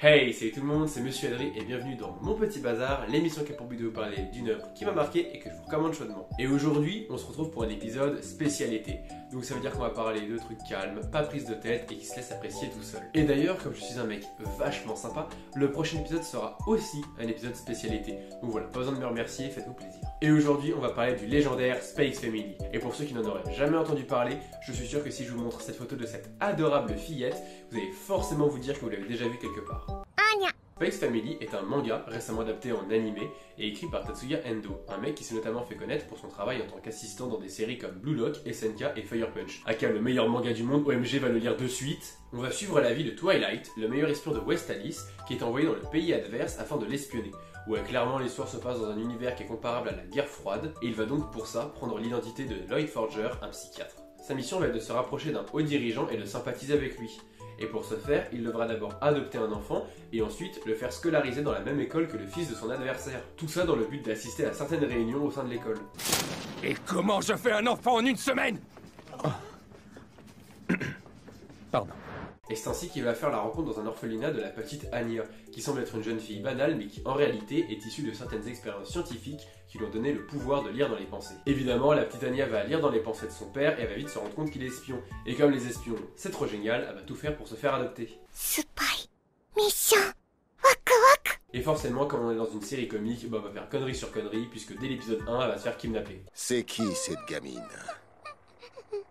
Hey, salut tout le monde, c'est Monsieur Adri et bienvenue dans Mon Petit Bazar, l'émission qui a pour but de vous parler d'une œuvre qui m'a marqué et que je vous recommande chaudement. Et aujourd'hui, on se retrouve pour un épisode spécial été. Donc ça veut dire qu'on va parler de trucs calmes, pas prise de tête et qui se laissent apprécier tout seul. Et d'ailleurs, comme je suis un mec vachement sympa, le prochain épisode sera aussi un épisode spécial été. Donc voilà, pas besoin de me remercier, faites-vous plaisir. Et aujourd'hui, on va parler du légendaire Spikes Family. Et pour ceux qui n'en auraient jamais entendu parler, je suis sûr que si je vous montre cette photo de cette adorable fillette, vous allez forcément vous dire que vous l'avez déjà vu quelque part. Spikes Family est un manga récemment adapté en animé et écrit par Tatsuya Endo, un mec qui s'est notamment fait connaître pour son travail en tant qu'assistant dans des séries comme Blue Lock, SNK et Fire Punch. Aka le meilleur manga du monde, OMG va le lire de suite. On va suivre la vie de Twilight, le meilleur espion de Westalis, qui est envoyé dans le pays adverse afin de l'espionner. Ouais, clairement l'histoire se passe dans un univers qui est comparable à la guerre froide, et il va donc pour ça prendre l'identité de Lloyd Forger, un psychiatre. Sa mission va être de se rapprocher d'un haut dirigeant et de sympathiser avec lui. Et pour ce faire, il devra d'abord adopter un enfant et ensuite le faire scolariser dans la même école que le fils de son adversaire. Tout ça dans le but d'assister à certaines réunions au sein de l'école. Et comment je fais un enfant en une semaine? Pardon. Et c'est ainsi qu'il va faire la rencontre dans un orphelinat de la petite Anya, qui semble être une jeune fille banale mais qui en réalité est issue de certaines expériences scientifiques qui lui ont donné le pouvoir de lire dans les pensées. Évidemment, la petite Anya va lire dans les pensées de son père et elle va vite se rendre compte qu'il est espion. Et comme les espions, c'est trop génial, elle va tout faire pour se faire adopter. Spy Mission. Et forcément, comme on est dans une série comique, on va faire connerie sur connerie, puisque dès l'épisode 1, elle va se faire kidnapper. C'est qui cette gamine?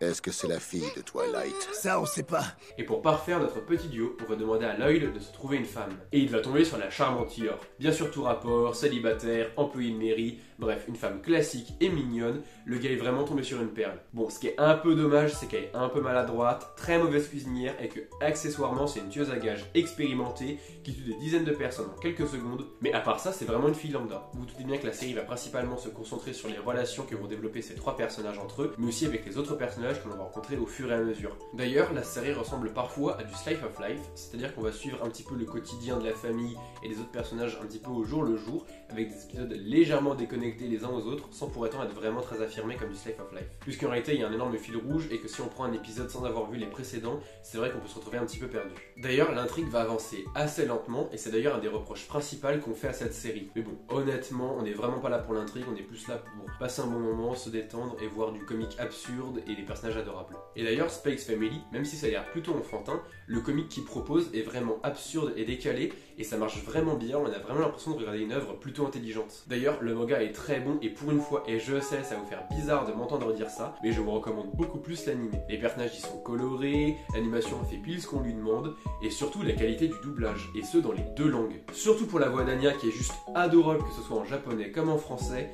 Est-ce que c'est la fille de Twilight? Ça, on sait pas. Et pour parfaire notre petit duo, on va demander à Lloyd de se trouver une femme. Et il va tomber sur la charmante Yor. Bien sûr tout rapport, célibataire, employé de mairie, bref, une femme classique et mignonne. Le gars est vraiment tombé sur une perle. Bon, ce qui est un peu dommage, c'est qu'elle est un peu maladroite, très mauvaise cuisinière et que, accessoirement, c'est une tueuse à gages expérimentée qui tue des dizaines de personnes en quelques secondes. Mais à part ça, c'est vraiment une fille lambda. Vous vous doutez bien que la série va principalement se concentrer sur les relations que vont développer ces trois personnages entre eux, mais aussi avec les autres personnages que l'on va rencontrer au fur et à mesure. D'ailleurs, la série ressemble parfois à du slice of life, c'est-à-dire qu'on va suivre un petit peu le quotidien de la famille et des autres personnages un petit peu au jour le jour, avec des épisodes légèrement déconnectés les uns aux autres, sans pour autant être vraiment très affirmés comme du slice of life. Puisqu'en réalité, il y a un énorme fil rouge et que si on prend un épisode sans avoir vu les précédents, c'est vrai qu'on peut se retrouver un petit peu perdu. D'ailleurs, l'intrigue va avancer assez lentement et c'est d'ailleurs un des reproches principaux qu'on fait à cette série. Mais bon, honnêtement, on n'est vraiment pas là pour l'intrigue, on est plus là pour passer un bon moment, se détendre et voir du comique absurde et les personnages adorables. Et d'ailleurs, Spikes Family, même si ça a l'air plutôt enfantin, le comique qu'il propose est vraiment absurde et décalé et ça marche vraiment bien, on a vraiment l'impression de regarder une œuvre plutôt intelligente. D'ailleurs, le manga est très bon et pour une fois, et je sais, ça va vous faire bizarre de m'entendre dire ça, mais je vous recommande beaucoup plus l'anime. Les personnages y sont colorés, l'animation fait pile ce qu'on lui demande et surtout la qualité du doublage, et ce dans les deux langues. Surtout pour la voix d'Anya qui est juste adorable que ce soit en japonais comme en français.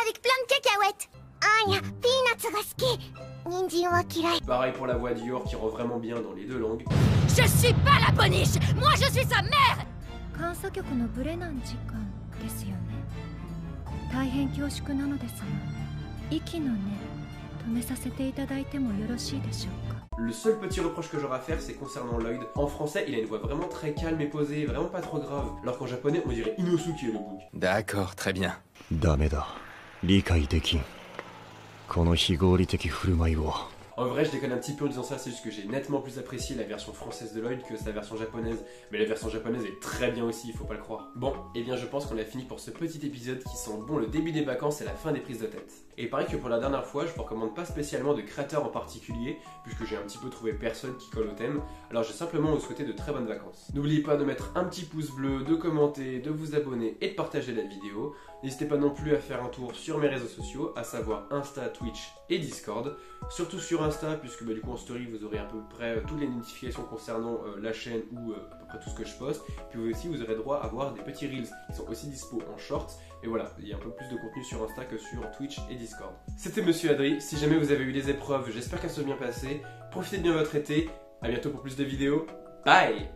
Avec plein de cacahuètes. Anya, peanuts ga suki. Ninjin wa kirai. Pareil pour la voix d'Yor qui rend vraiment bien dans les deux langues. Je suis pas la boniche, moi je suis sa mère. 監査局のブレナン時間ですよね。大変恐縮なのですが、息の根止めさせていただいてもよろしいでしょうか。 Le seul petit reproche que j'aurai à faire, c'est concernant Lloyd. En français, il a une voix vraiment très calme et posée, vraiment pas trop grave. Alors qu'en japonais, on dirait Inosuke le bouc. D'accord, très bien. ダメだ。理解できん。この非合理的振る舞いを。 En vrai, je déconne un petit peu en disant ça, c'est juste que j'ai nettement plus apprécié la version française de Lloyd que sa version japonaise. Mais la version japonaise est très bien aussi, il faut pas le croire. Bon, et bien je pense qu'on a fini pour ce petit épisode qui sent bon le début des vacances et la fin des prises de tête. Et il paraît que pour la dernière fois, je vous recommande pas spécialement de créateurs en particulier, puisque j'ai un petit peu trouvé personne qui colle au thème, alors j'ai simplement vous souhaiter de très bonnes vacances. N'oubliez pas de mettre un petit pouce bleu, de commenter, de vous abonner et de partager la vidéo. N'hésitez pas non plus à faire un tour sur mes réseaux sociaux, à savoir Insta, Twitch et Discord. Surtout sur Insta, puisque du coup en story vous aurez à peu près toutes les notifications concernant la chaîne ou à peu près tout ce que je poste. Puis aussi vous aurez droit à voir des petits reels qui sont aussi dispo en shorts. Et voilà, il y a un peu plus de contenu sur Insta que sur Twitch et Discord. C'était Monsieur Adri, si jamais vous avez eu des épreuves, j'espère qu'elles se sont bien passées. Profitez bien de votre été, à bientôt pour plus de vidéos, bye!